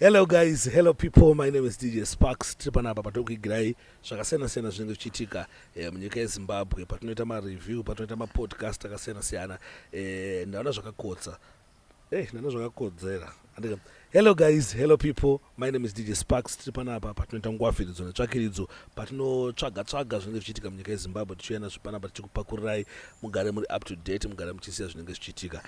Hello guys, hello people, my name is DJ Sparks. Tiri panapa patikuigirai zvakasiyana-siyana zvinenge zvichiitika munyika yeZimbabwe patinoita mareview, patinoita mapodcast akasiyana-siyana. Ndaona zvakakodza. Ndaona zvakakodzera. Hello guys, hello people, my name is DJ Sparks. Tiri panapa patinoita ngwafiridzo netsvakiridzo patinotsvaga zvinenge zvichiitika munyika yeZimbabwe tichiuya nazvo panapa tichikupakurirai mugare muri up to date, mugare muchiziva zvinenge zvichiitika.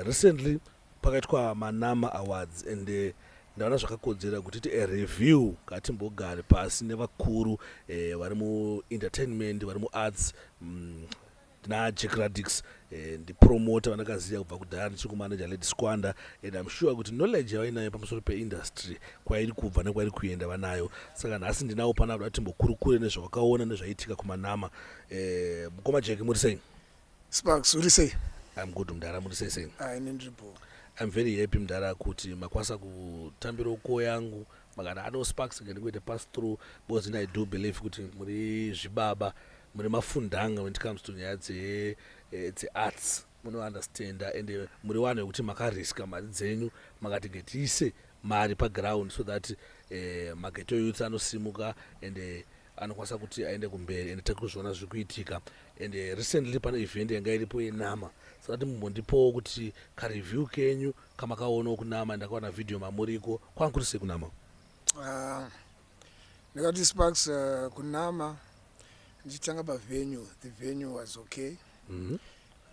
Recently pakaitwa Manama Awards and ndaona zvakakodzera kuti review ngatimbogare pasi nevakuru vari muentertainment, vari muarts, naJack Radix, ndipromota vanakaziva kubva kudhaya ndichiri kumanager Lady Squander, and I'm sure kuti knowledge yavainayo pamusoro peindustry kwairi kubva nekwairi kuenda vanayo. Saka nhasi ndinavo panapa kuti timbokurukure nezvawakaona nezvaitika kuManama. Mukoma Jack, muri sei? Sparks, uri sei? I'm good mdara, muri sei? Inendripo. I'm very happy mdara kuti makwasa kutambira uko yangu makana ano Sparks ngendikuite pass through, because I do believe kuti muri zvibaba, muri mafundanga when it comes to nyaya dzearts, muno understand, and muri vanhu vekuti makariska mari dzenyu makati ngetiise mari paground so that mageto youth anosimuka and anokwanisa kuti aende kumberi and takuzviona zviri kuitika. And recently pane event yanga iripo yenama, saka timbondipowo kuti kareview kenyu kamakaonawo kunama. Ndakaona video mamuriko kwangu kuti sei kunama? Ndakati Sparks, kunama ndichitanga pavenue. The venue was okay.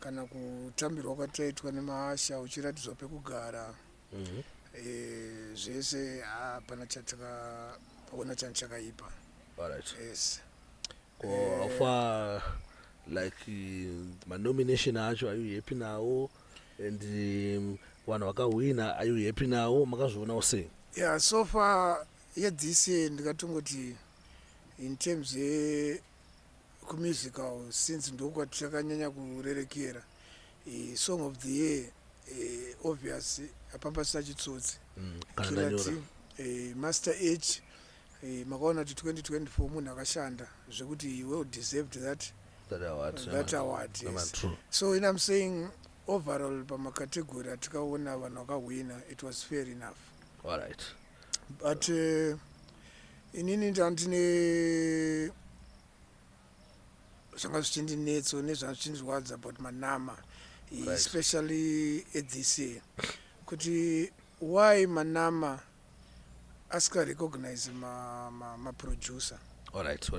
Kana kutambirwa kwataitwa nemahasha uchiratidzwa pekugara, zvese hapana chatakaona chakaipa. Alright. Yes. How far, like my nomination acho, are you happy now? And vanhu vakawina, are you happy now? Makazvionawo sei? Yeah, so far this year ndikatongoti in terms musical, since ndokwatichakanyanya kurerekera song of the year, obviously apapasa chitsotsi Kilati, Master H. Makaona kuti 2024 munhu akashanda zvekuti he well deserved that award. Yes. So when I'm saying overall pamakategori atikaona vanhu vakawina, it was fair enough. All right. But inini ndandine zvanga zvichindinetso nezvanga zvichindirwadza about Manama, especially at this year, kuti why Manama asika recognize maproducer. Alright.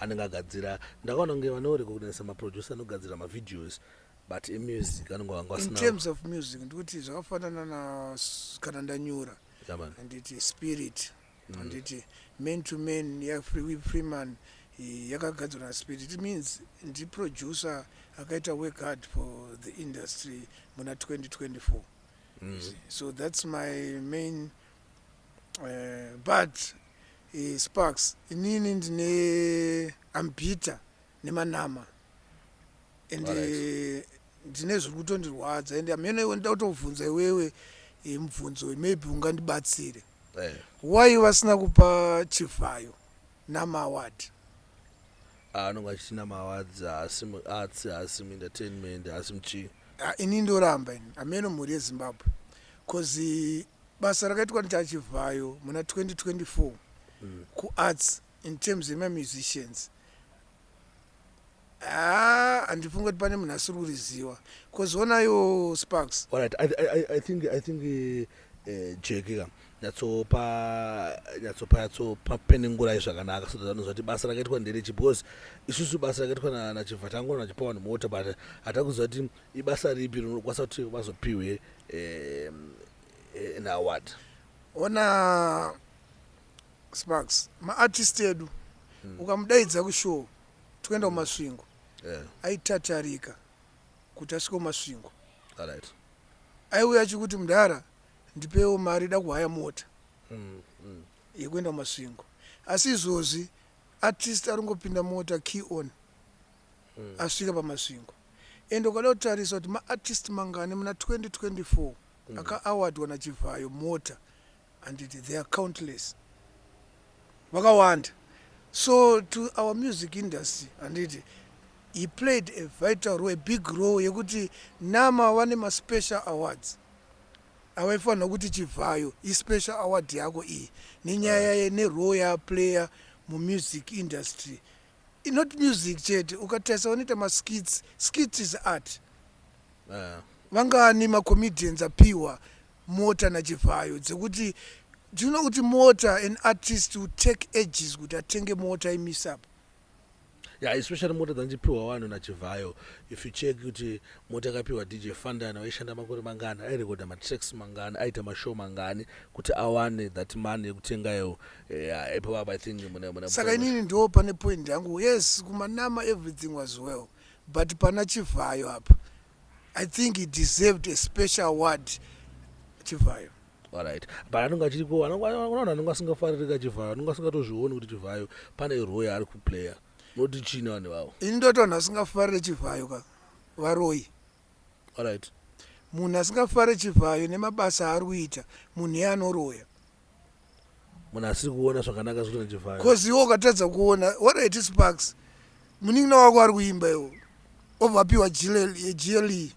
Anengagadzira, ndakaona kunge vanorecognize maproducer anogadzira mavideos, but music in terms of music ndikuti zvakafanana na kana ndanyura anditi Spirit, anditi Man to Man Freeman yakagadzirwa naSpirit. It means ndi producer akaita work hard for the industry muna 2024. So that's my main but Sparks, inini ndine ambita neManama and ndine zviri kutondirwadza, and amene nda kutovhunza iwewe mubvunzo maybe ungandibatsire. Why vasina kupa Chivayo Nama Award? Anonga achina maawards asi arts, asi entertainment, asi mchi. Ini ndoramba ini amene muri yeZimbabwe, because basa rakaitwa ndiChivayo muna 2024 kuarts in terms musicians, handifunga kuti pane munhu asiri kuriziva, because onayo Sparks. Alright, I think Jack nyatsopa penengurai zvakanaka so that vanhu zvati basa rakaitwa nderechi, because isusu basa rakaitwa naChivatango nachipawa nemota, but hatakuziva kuti ibasa ripi rinokwanisa kuti vazopiwe an award. Ona Sparks, maartist edu ukamudaidza kushow toenda kumasvingo aitatarika kuti asvike kumasvingo. Alright. Aiuya achikuti mudhara ndipewo mari da kuhaya mota yekuenda kumasvingo, asi izvozvi artist aringopinda mota key on asvika pamasvingo. And ukada kutarisa kuti maartist mangani muna 2024 akaawardwa naChivayo mota, and they are countless, vakawanda. So to our music industry, and he played a vital role, a big role yekuti Nama wane ma special awards. awaifanira kuti Chivhayo ispecial award yako iyi nenyaya nerole yaplayer mumusic industry. Not music chete, ukatarisa wanoita maskits. Skits is art. Vangani macomedians apiwa mota naChivhayo dzekuti do you know kuti mota an artist will take ages kuti atenge mota imise up. Yeah, especially mota dzanjipiwa wanu naChivhayo. If you check kuti mota yakapiwa DJ Fandana waishanda makore mangani, airekoda matracks mangani, aita mashow mangani kuti awane that money yekutengayo epapa I think muna. Saka inini ndo pane point yangu. Yes, kumanama everything was well, but pana Chivhayo apa. I think he deserved a special award. Chivhayo. Alright. But anonga chiriko anonga singafarira Chivhayo, anonga singatozviona kuti Chivhayo pane role ari kuplaya. Noti china vane vavo. Ini ndoto vanhu vasingafarire Chivhayo ka varoyi. Alright. Munhu asingafarire Chivhayo nemabasa ari kuita, munhu yeanoroya. Munhu asiri kuona zvakanaka zviri naChivhayo. Because iwo ukatadza kuona, what are Sparks? Munin'ina wako ari kuimba iwo. Obvapiwa GLE.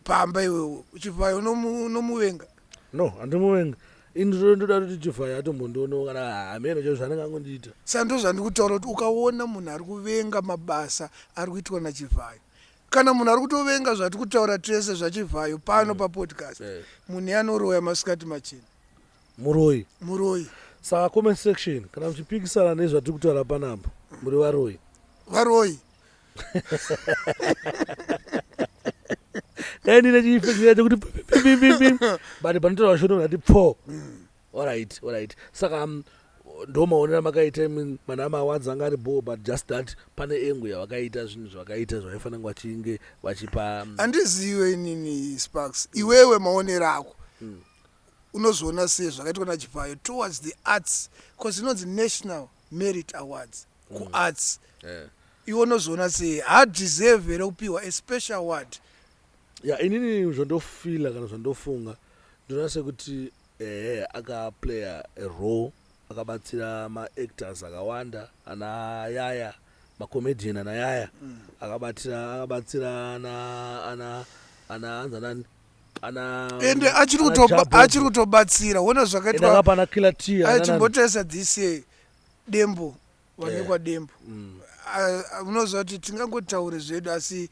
Pamba iwewo. Chivhayo unomuvenga. No, handimuvenga. Ndoda kuti Chivhayo atombondono kana hamene cho zvanenge angondiita. Saka ndo zvandikutaura kuti ukaona munhu ari kuvenga mabasa ari kuitwa naChivhayo, kana munhu ari kutovenga zvati kutaura tese zvaChivhayo pano papodcast, munhu yanoroya masikati machena. Muroyi. Saka comment section kana muchipikisana nezvatiri kutaura panapa, muri varoyi. Varoyi. Ndine chifekera kuti but panotora shona ngati pho. Alright. Saka ndo maonera makaita manama awards anga ari bo, but just that pane engo yavakaita zvinhu zvakaita zvaifanira kunge vachinge vachipa. Handiziwe inini Sparks. Iwewe maonera ako. Unozoona sei zvakaitwa naChivhayo towards the arts, because inonzi National Merit Awards ku-arts. Iwe unozoona sei hadeserve here kupiwa a special award. Yeah, inini zvandofila kana zvandofunga ndinoona sekuti akaplaya a role, akabatsira ma-actors akawanda, ana Yaya, macomedian ana Yaya, akabatsira ana anzanani ende achiri kutobatsira wona zvakaitwa pana Killer T achimbotarisa this year Dembo wanekwa Dembo. Unoziva kuti tingangotaure zvedu asi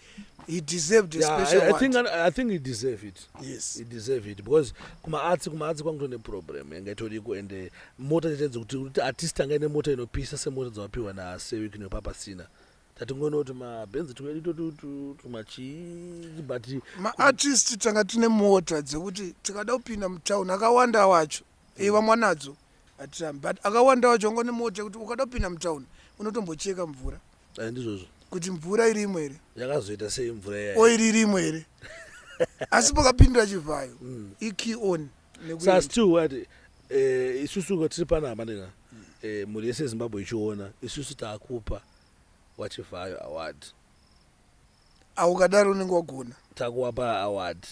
he deserved a special award. I think he deserve it. Yes. He deserve it because kuma-arts kwangu tone problem yangaitoliko, and mota chitedze kuti artist anga ine mota inopisa semota dzawapiwa naSewick nePapa Sina. Tatingoona kuti mabenzi twedu tumachi but ma-artist tanga tine mota dzekuti tikada kupinda mutauni akawanda wacho vamwe nadzo hatirambi, but akawanda wacho angone mota kuti ukada kupinda mutauni unotombocheka mvura. Ndizvozvo. Kuti mvura irimo here. Yakazoita sei mvura yaya. Oil irimo here. Asi pakapindira Chivhayo. Ikey on. Sa still what isusu tiri panapa ndina. Muri yese Zimbabwe ichiona isusu taakupa waChivhayo award. Aukadaro unenge wagona. Takuwapa award.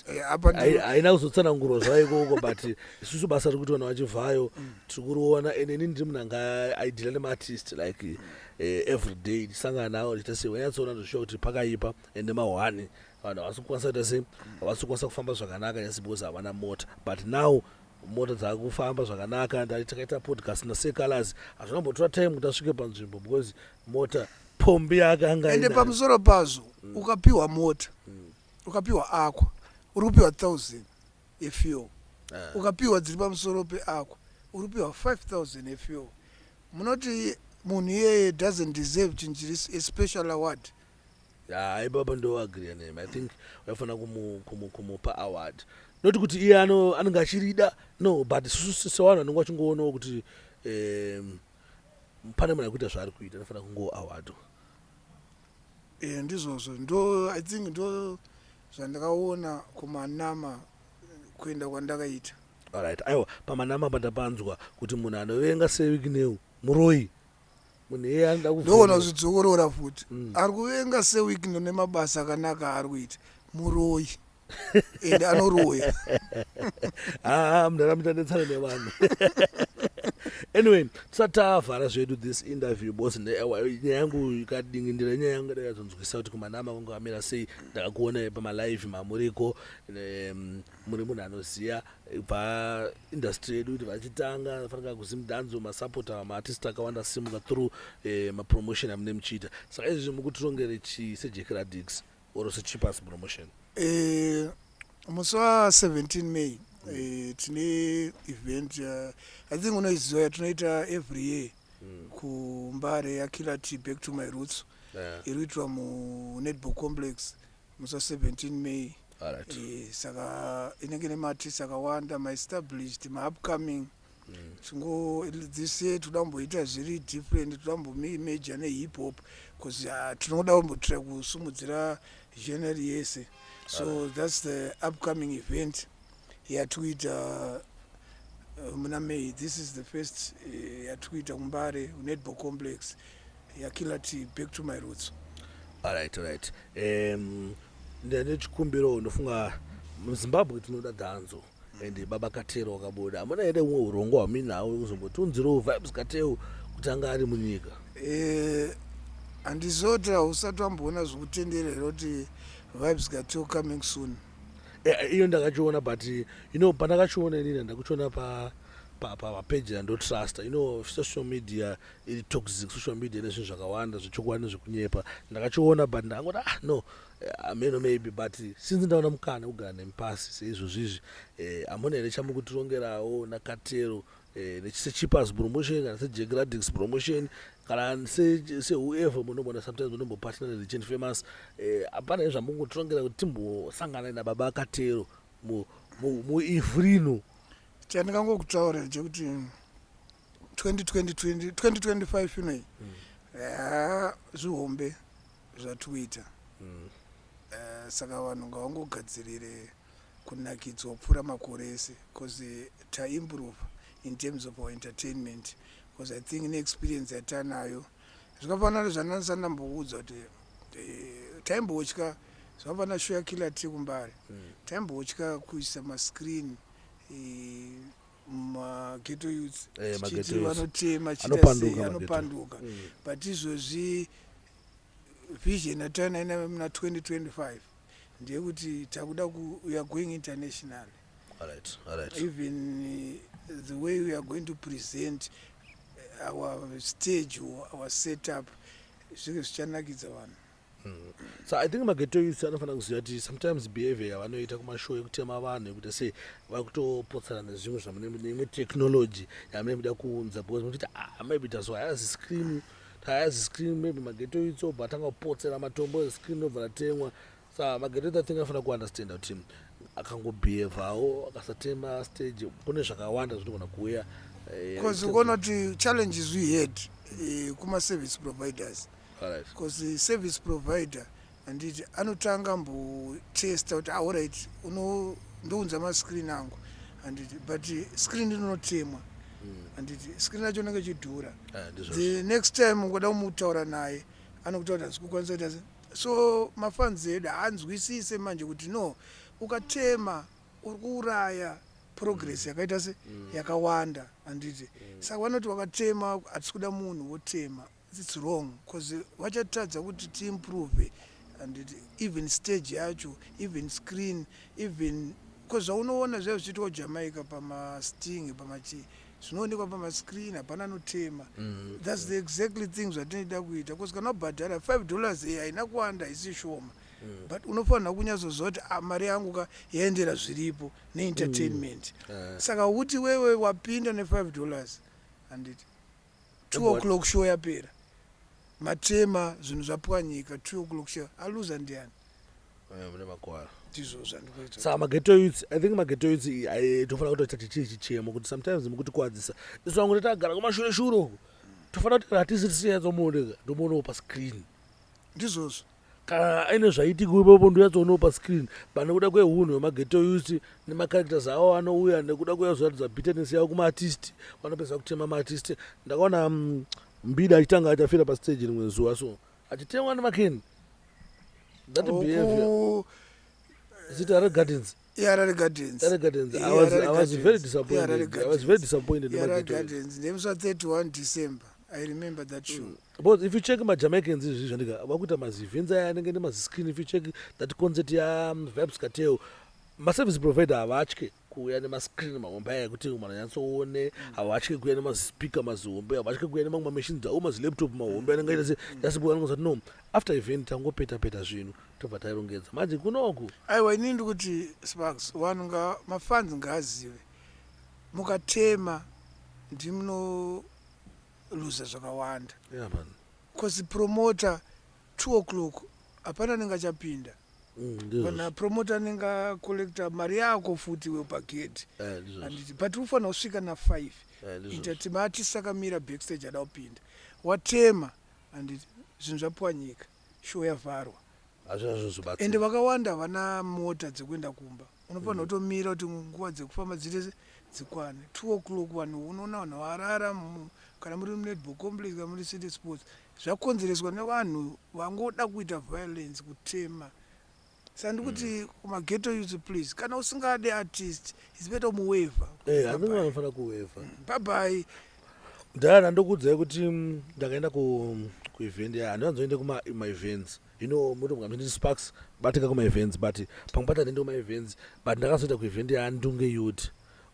Haina kuzotsanangurwa zvaikoko, but isusu basa riri kuitwa naChivhayo tiri kuona, and inini ndiri munhu anga aidhila nemaartist like every day ndisangana nawo ndichita sei wanyatsoona ndozvishuwa kuti pakaipa ende mahwani vanhu havasi kukwanisa kuita sei, havasi kukwanisa kufamba zvakanaka nyasi because havana mota, but now mota dzakufamba zvakanaka. Takaita podcast naSecolors hazvambotora time kuti asvike panzvimbo because mota pombi yakanga ende pamusoro pazvo ukapiwa mota ukapiwa akwa uri kupiwa 1000 efuel, ukapiwa dziri pamusoro peakwa uri kupiwa 5000 efuel. Munoti munhu iyeye doesn't deserve chinjiri a special award. Ibaba ndo agree name. I think waifanira kumupa award, not kuti iye anenge achirida, no, but susu sevanhu vanenge vachingoonawo kuti pane munhu akuita zvaari kuita anofanira kungowa award. Ndizvozvo ndo I think ndo zvandakaona kumanama kuenda kwandakaita. Alright, aiwa pamanama pandapanzwa kuti munhu anovenga Sewick Neu muroyi, munhu iye anoda ndoona zvidzokorora futi ari kuvenga Sewick Neu nemabasa akanaka ari kuita muroyi ende anoroya. Munhu aramutandetsana nevanhu. Anyway, tisatavhara zvedu this interview boss nyaya yangu ikadingindira nyaya yangu yakazonzwisa kuti kumanama kwangu amira sei ndakakuona pamalive mamuriko muri munhu anoziya paindustry yedu kuti vachitanga fanira kuziva mudanzo masapota maartist akawanda simuka through mapromotion amune muchiita saka izvizvi mukutirongere chi seJack Radix or seCheapers promotion musi wa17 May tine event I think unoiziva yatinoita every year kumbare yakiller T back to my roots iriitwa muNetball Complex musi wa17 May. Saka inenge nemaartists akawanda ma-established ma-upcoming this year todamboita zviri different todambomajor nehip hop because tinoda kumbotira kusumudzira genre yese so that's the upcoming event yatikuita muna May. This is the first yatikuita kumbare Netball Complex yakiller T back to my roots. Alright. Ndine chikumbiro unofunga muZimbabwe tinoda dhanzo and baba Katero wakabuda amuna ere umwe urongo hwaminawo kuzombotunzirawo vibes Katero kuti anga ari munyika. Handizoti hausati wamboona zvikutenderera kuti vibes Katero coming soon. Iyo ndakachiona but pandakachiona inini ndakuchiona page andotrust social media iri toxic social media nezvinhu zvakawanda zvechokwadi nezvekunyepa ndakachiona but ndangoti no ameno maybe but since ndaona mukana kugara nemupasi seizvozvizvi amuna here chamukutirongerao naKatero seCheapers promotion kana seJack Radix promotion kana whoever munomona sometimes munombopartner neRich and Famous hapana nezvamungotirongera kuti timbosangana nababa Katero muivhu rino. Chandingangokutaurira chekuti 2025 inoi zvihombe zvatikuita saka vanhu ngavangogadzirire kunakidzwa kupfuura makore ese because taimprove in terms of our entertainment because I think neexperience yatanayo zvakafanana zvandanisana ndamboudza kuti taimbotya zvakafanana show yakiller T kumbare taimbotya kuisa mascreen mageto youths chiti vanotema chiti anopanduka but izvozvi vision yatanaina muna 2025 ndeyekuti takuda we are going international. Alright. Even the way we are going to present our stage or our setup zvinge zvichanakidza vanhu. So I think mageto youths anofanira kuziva kuti sometimes behavior yavanoita kumashow ekutema vanhu ekuti sei vakutopotsana nezvimwe zvamuneimwe technology yamune muda kuunza because muchiti maybe tazwa hayazi screen maybe mageto youths obva atanga kupotsera matombo escreen obva ratemwa saka mageto youths atinga afanira kuunderstanda kuti akangobehavhawo akasatema stage kune zvakawanda zvinogona kuuya because ukaona kuti challenges we had kuma-service providers. Because the service provider anditi anotanga mbotesta kuti alright ndounza mascreen angu anditi but screen inotemwa anditi screen yacho inenge ichidhura the next time ukada kumutaura naye anokutaura kuti hazikukwanisa kuita so mafans edu haanzwisise manje kuti no ukatema uri kuuraya progress yakaita se yakawanda anditi saka vanoti wakatema hatisi kuda munhu wotema. It's wrong because vachatadza kuti tiimprove and even stage yacho even screen even because zvaunoona zvaiva zvichiitwa kuJamaica pamasting pamachi zvinoonekwa pamascreen hapana anotema. That's the exactly thing zvatinoda kuita because kana wabhadhara $5 haina kuwanda haisi shoma but unofanira kunyatsozva kuti mari yangu yaendera zviripo neentertainment saka kuti wewe wapinda ne$5 anditi 2 o'clock show yapera matema zvinhu zvapwanyika 2 o'clock show aluza ndiani mune makwara ndizvo zvandikuita. Saka mageto youths I think mageto youths tofanira kutoita tichii chichemo kuti sometimes mukuti kwadzisa isu vangu tatagara kumashure uko tofanira kuti hatisi tisiyatsomuoneka ndomoonawo pascreen ndizvozvo kana aine zvaitika ipopo ndoyatsoonawo pascreen pane kuda kweunhu hwemageto youths nemacharacters avo anouya nekuda kuyazviratidza bitterness yavo kumaartist vanopedza kutema maartist. Ndakaona Mbida achitanga achafira pastage rimwe zuva so achitemwa nemakeni that behavior zita reGardens Harare Gardens. Harare Gardens. I Yeah, was Harare I was very Gardens. disappointed. Harare I was very disappointed in Harare Maghetto Youths. Gardens. Names were 31 December. I remember that show. But if you check my Jamaicans izvizvi vakuita mazivhenzi aya anenge nemaziscreen, if you check that concert Vibes Cartel, ma-service provider havatyi kuuya nemascreen mahombe aya ekuti munhu anyatsoone, havatyi kuuya nemaspika mazihombe, havatyi kuuya nemamwe machines awo mazilaptop mahombe anenge aita jasipo anongozati no, after event tangopeta zvinhu tobva tairongedza. Manje kunoku Aiwa, inini ndikuti Sparks, vanhu mafans ngaazive, mukatema ndimuno luza zvakawanda. yeah man. Because promoter 2 o'clock hapana anenge achapinda. Kana promoter anenge akolekta mari yako futi iwe pagedhi. Handiti but unofanira kusvika na5 ita maartist akamira backstage ada kupinda. Watema handiti zvinhu zvapwanyika, show yavharwa. Ende vakawanda havana mota dzekuenda kumba. Unofanira kutomira kuti nguva dzekufamba dziri dzikwane. 2 o'clock vanhu unoona vanhu varara kana muri Netball Complex kana muri City Sports. Zvakonzereswa nevanhu vangoda kuita violence, kutema. Sandikuti kumaGhetto Youths please, kana usingade artist it's better muweva. Handingi vanofanira kuweva. Bye bye. Ndana ndokudzai kuti ndakaenda kuevent ya handinganzoende kuma-events. You know, muti mukamindi Sparks batika kuma-events, but pamwe pata ndende kuma-events, but ndakazoenda kuevent ya Ndunge Youth.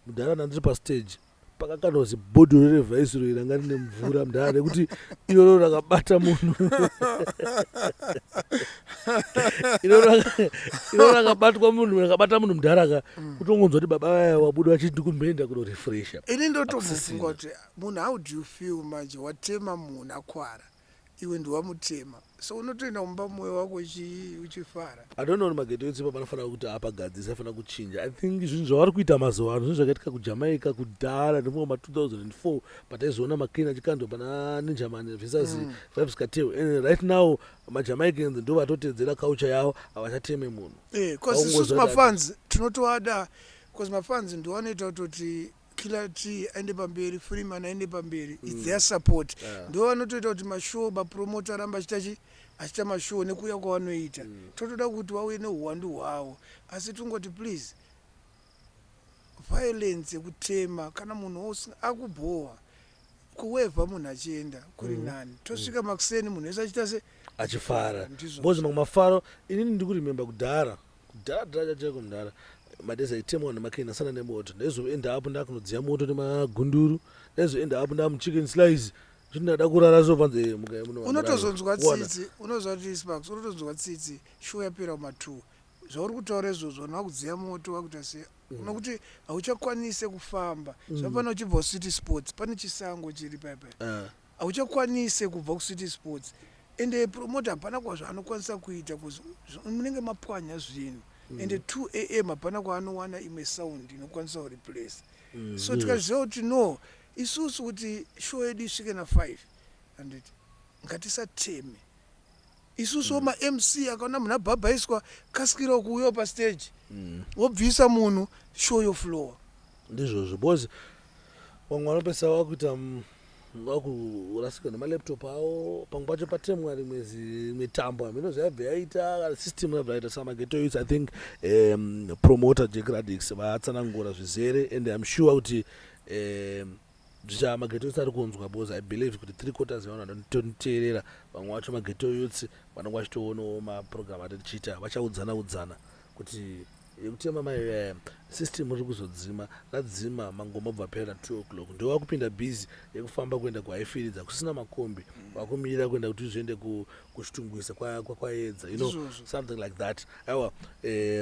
Mudhara ndiri pastage pakakanozi bhodhoro reviceroy ranga rine mvura mudhara nekuti iroro rakabata munhu iroro rakabatwa munhu rakabata munhu mudhara kutongonzwa kuti baba vaya wabuda vachiti kumboenda kunorefresha. Ini ndotombofunga kuti munhu, how do you feel manje watema munhu akwara iwe ndiwamutema, so unotoenda mumba mwoyo wako uchifara. I don't know kuti maGhetto Youths panofanira kuti apagadzisa, afanira kuchinja. I think zvinhu zvavari kuita mazuva ano zvinhu zvakaitika kuJamaica kudhara nemumwe ma2004 pataizoona maClean achikandwa pana Ninjaman versus Vibes Cartel, and right now maJamaicans ndo vatotedzera culture yavo, havachateme munhu. Because isusu mafans tinotoada, because mafans ndo vanoita kuti Killer T aende pamberi, Freeman aende pamberi, it's their support. Ndo vanotoita kuti mashow mapromoter aramba achita mashow nekuuya kwavanoita. Totoda kuti vauye neuwandu hwavo, asi tungoti please violence yekutema kana munhu akubhowa kuwevha munhu achienda kuri nani. Tosvika makuseni munhu wese achita se achifara. Bozi mamwe mafaro inini ndikurimemba kudhara chaiko mudhara madezi aitemwa nemaClean asana nemoto, ndaizoenda apo ndakunodziya moto nemagunduru, ndaizoenda apo ndamuchicken slice zviti ndada kurara so panze unotozonzwa tsitsi, unozwa kuti Sparks unotozonzwa tsitsi show yapera kuma2 zvauri kutaura izvozvo nakudziya moto wakuita sei, nokuti hauchakwanise kufamba. Zvapano uchibva kuCity Sports pane chisango chiri paipai, hauchakwanise kubva kuCity Sports, ende promoter hapana kwazvaanokwanisa kuita munenge mapwanya zvinhu, ende 2 AM hapana kwaanowana imwe sound inokwanisa kureplace. So tikaziva kuti no, isusu kuti show yedu isvike na5 handiti ngatisateme. Isusu ma-MC akaona munhu abhabhaiswa kasikira kuuya pastage wobvisa munhu show yoflowa. Ndizvozvo bozi vamwe vanopesa vakuita vakurasikwa nemalaptop avo, pamwe pacho patemwa rimwe tambo aminozi yabva yaita system yabva yaita samaGhetto Youths. I think promoter Jack Radix vatsanangura zvizere, and I'm sure kuti maGhetto Youths ari kunzwa, because I believe kuti 3/4 yavanhu vanotoniteerera vamwe vacho maGhetto Youths vanenge vachitoonawo maprogram atichiita vachaudzana kuti yekutema system iri kuzodzima radzima mangoma obva pera 2 o'clock ndo wakupinda busy yekufamba kuenda kuHighfields kusina makombi, wakumirira kuenda kuti zviende kuchitungwisa kwaedza, you know, something like that. Aiwa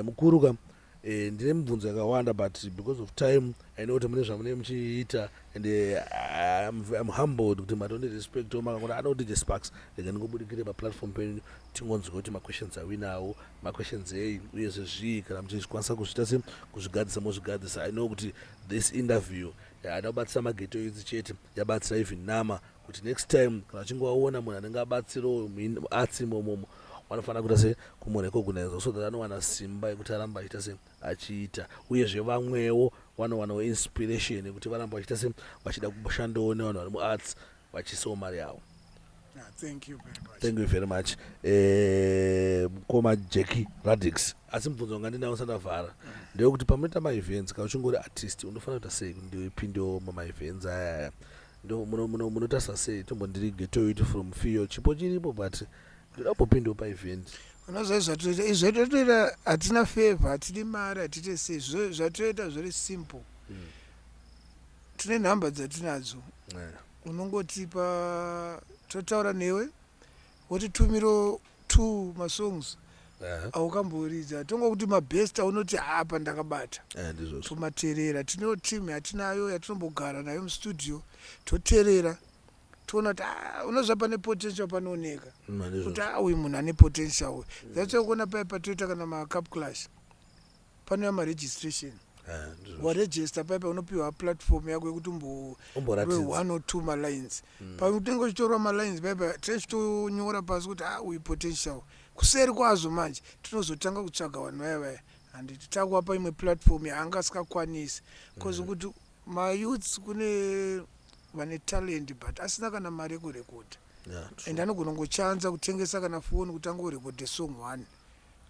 mukuru ndine mibvunzo yakawanda, but because of time I know kuti mune zvamune muchiita, and I'm humbled kuti matonde respect makangona anoti DJ Sparks rega ndingobudikire paplatform penyu tingonzwa kuti maquestions awinawo maquestions ei uyezve zvii kana muchizvikwanisa kuzviita se kuzvigadzisa mozvigadzisa. I know kuti this interview adakubatsira maGhetto Youths chete, yabatsira even Nama kuti next time kana uchinge waona munhu anenge abatsirawo arts imomo vanofanira kuita se kumurecognize so that anowana simba yekuti aramba achiita se achiita, uyezve vamwewo vanowanawo inspiration yekuti varamba vachiita se vachida kushandawo nevanhu vari muarts vachiisawo mari yavo. Thank you very much. Thank you very much. Koma Jackie Radix. Asimbunzo ngandinawo sandavhara. Ndekuti pameta ma events ka uchingori artist unofana kuita sei ndio ipindio mama events aya. Ndio munotasa sei tombondiri geto it from Fio chipo chiripo but ndapopindio pa event. Unozoisa toita izvotoita hatina favor hatidi mari hatite sei zvatoita very simple. Tine nhamba dzatinadzo. Unongotipa totaura newe wotitumiro 2 masongs aukamboridza tongokuti mabest aunoti apa ndakabata tomateerera. Tinewo team yatinayo yatinombogara nayo mustudio toteerera toona kuti unozva pane potential panooneka kuti uyu munhu ane potential uyu. Zvachokuona paya patoita kana macup clash panouya maregistration waregister paipa unopiwa platform yako yekuti umborwe 1 or 2 malines paunenge uchitorwa malines paipa tichitonyora pasi kuti uyu potential kuseri kwazo manje tinozotanga kutsvaga vanhu vaya handiti takuwapa imwe platform yaangasingakwanisi cause kuti mayouths kune vane talent but asina kana mari yekurekodha and anogona ngochanza kutengesa kana foni kuti angorekodhe song 1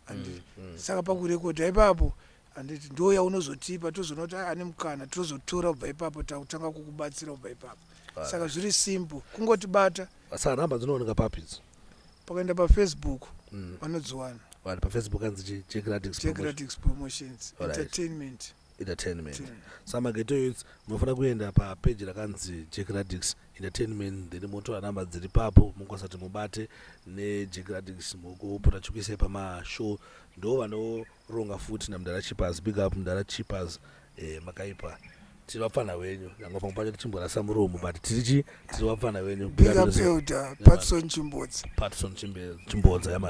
and saka pakurekodha ipapo handiti ndo yaunozotipa tozoona kuti ane mukana tozotora kubva ipapo takutanga kukubatsira kubva ipapo. Saka zviri simple kungotibata. Saka nhamba dzinooneka papidzo pakaenda pafacebook vanodziwana pafacebook anzi Jack Radix Promotions Entertainment. Sama Geto Youths munofana kuenda papeji rakanzi Jack Radix Entertainment then motora namba dziri papo mukosati mubate neJack Radix mukupota chikuisai pamashow ndo vanoronga futi naMdara Chippers. Big up Mdara Chippers. Makaipa tiri vapfana wenyu nanga pamwe pacho tichimborasa muromo but tiri vapfana wenyu. Big up Elder Patson Chimbodza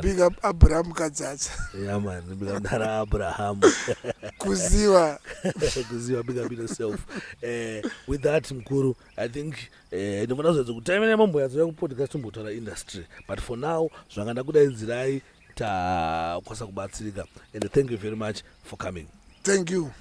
Big up Abraham Kadzadza big up Mdara Abraham kuziwa big up yourself. With that mkuru I think ndinofana kuzoedza kuti taimene mambo yadzo yakupodcast tombotaura industry but for now zvanganda kudaidzirai takwasa kubatsirika and thank you very much for coming. Thank you.